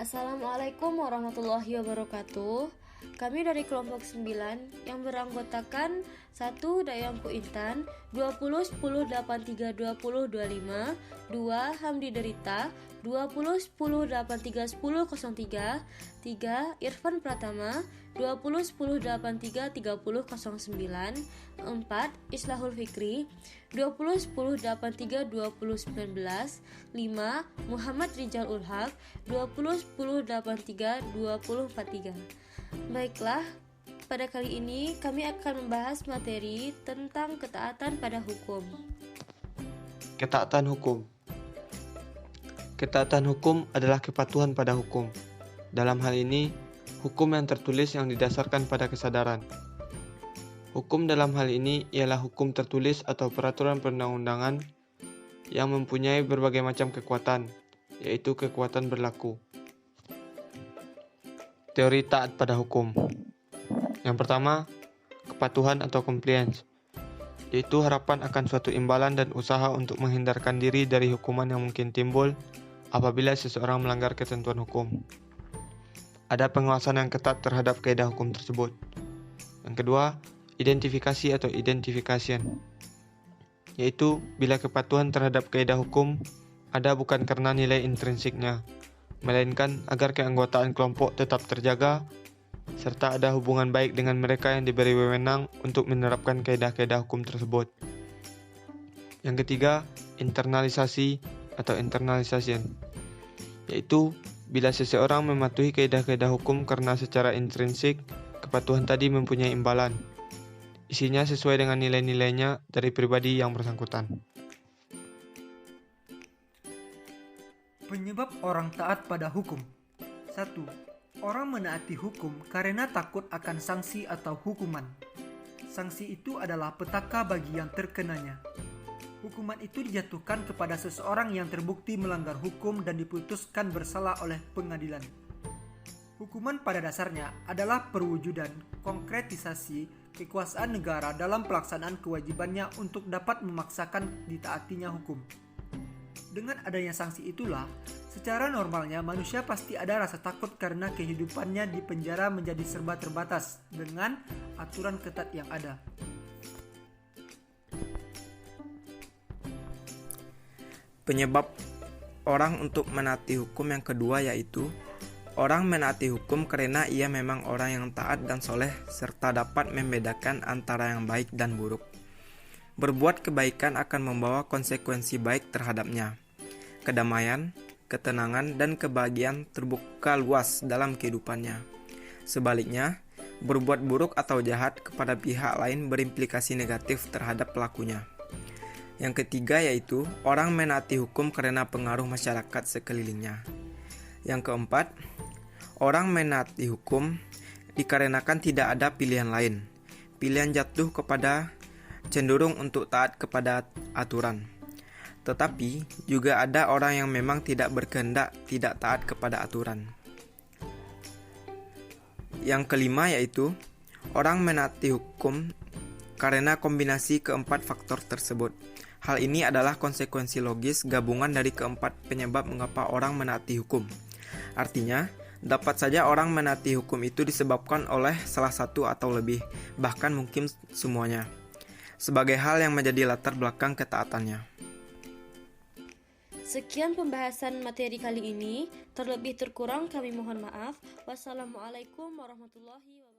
Assalamualaikum warahmatullahi wabarakatuh. Kami dari kelompok 9 yang beranggotakan 1. Dayangku Intan, 20 10 83 20 25, 2. Hamdi Derita, 20 10 83 10 03, 3. Irfan Pratama, 20 10 83 30 09, 4. Islahul Fikri, 20 10 83 20 19, 5. Muhammad Rijal Ulhaq, 20 10 83 20 43. Baiklah, pada kali ini kami akan membahas materi tentang ketaatan pada hukum. Ketaatan hukum. Ketaatan hukum adalah kepatuhan pada hukum. Dalam hal ini, hukum yang tertulis yang didasarkan pada kesadaran. Hukum dalam hal ini ialah hukum tertulis atau peraturan perundang-undangan yang mempunyai berbagai macam kekuatan, yaitu kekuatan berlaku. Teori taat pada hukum. Yang pertama, kepatuhan atau compliance, yaitu harapan akan suatu imbalan dan usaha untuk menghindarkan diri dari hukuman yang mungkin timbul apabila seseorang melanggar ketentuan hukum. Ada pengawasan yang ketat terhadap kaidah hukum tersebut. Yang kedua, identifikasi atau identification, yaitu bila kepatuhan terhadap kaidah hukum ada bukan karena nilai intrinsiknya, melainkan agar keanggotaan kelompok tetap terjaga serta ada hubungan baik dengan mereka yang diberi wewenang untuk menerapkan kaidah-kaidah hukum tersebut. Yang ketiga, internalisasi atau internalization, yaitu bila seseorang mematuhi kaidah-kaidah hukum karena secara intrinsik kepatuhan tadi mempunyai imbalan. Isinya sesuai dengan nilai-nilainya dari pribadi yang bersangkutan. Penyebab orang taat pada hukum. 1. Orang menaati hukum karena takut akan sanksi atau hukuman. Sanksi itu adalah petaka bagi yang terkenanya. Hukuman itu dijatuhkan kepada seseorang yang terbukti melanggar hukum dan diputuskan bersalah oleh pengadilan. Hukuman pada dasarnya adalah perwujudan konkretisasi kekuasaan negara dalam pelaksanaan kewajibannya untuk dapat memaksakan ditaatinya hukum. Dengan adanya sanksi itulah, secara normalnya manusia pasti ada rasa takut karena kehidupannya di penjara menjadi serba terbatas dengan aturan ketat yang ada. Penyebab orang untuk menaati hukum yang kedua yaitu orang menaati hukum karena ia memang orang yang taat dan soleh serta dapat membedakan antara yang baik dan buruk. Berbuat kebaikan akan membawa konsekuensi baik terhadapnya. Kedamaian, ketenangan, dan kebahagiaan terbuka luas dalam kehidupannya. Sebaliknya, berbuat buruk atau jahat kepada pihak lain berimplikasi negatif terhadap pelakunya. Yang ketiga yaitu orang menaati hukum karena pengaruh masyarakat sekelilingnya. Yang keempat, orang menaati hukum dikarenakan tidak ada pilihan lain. Pilihan jatuh kepada cenderung untuk taat kepada aturan. Tetapi juga ada orang yang memang tidak berkehendak tidak taat kepada aturan. Yang kelima yaitu orang menaati hukum karena kombinasi keempat faktor tersebut. Hal ini adalah konsekuensi logis gabungan dari keempat penyebab mengapa orang menaati hukum. Artinya, dapat saja orang menaati hukum itu disebabkan oleh salah satu atau lebih, bahkan mungkin semuanya, sebagai hal yang menjadi latar belakang ketaatannya. Sekian pembahasan materi kali ini. Terlebih terkurang kami mohon maaf. Wassalamualaikum warahmatullahi wabarakatuh.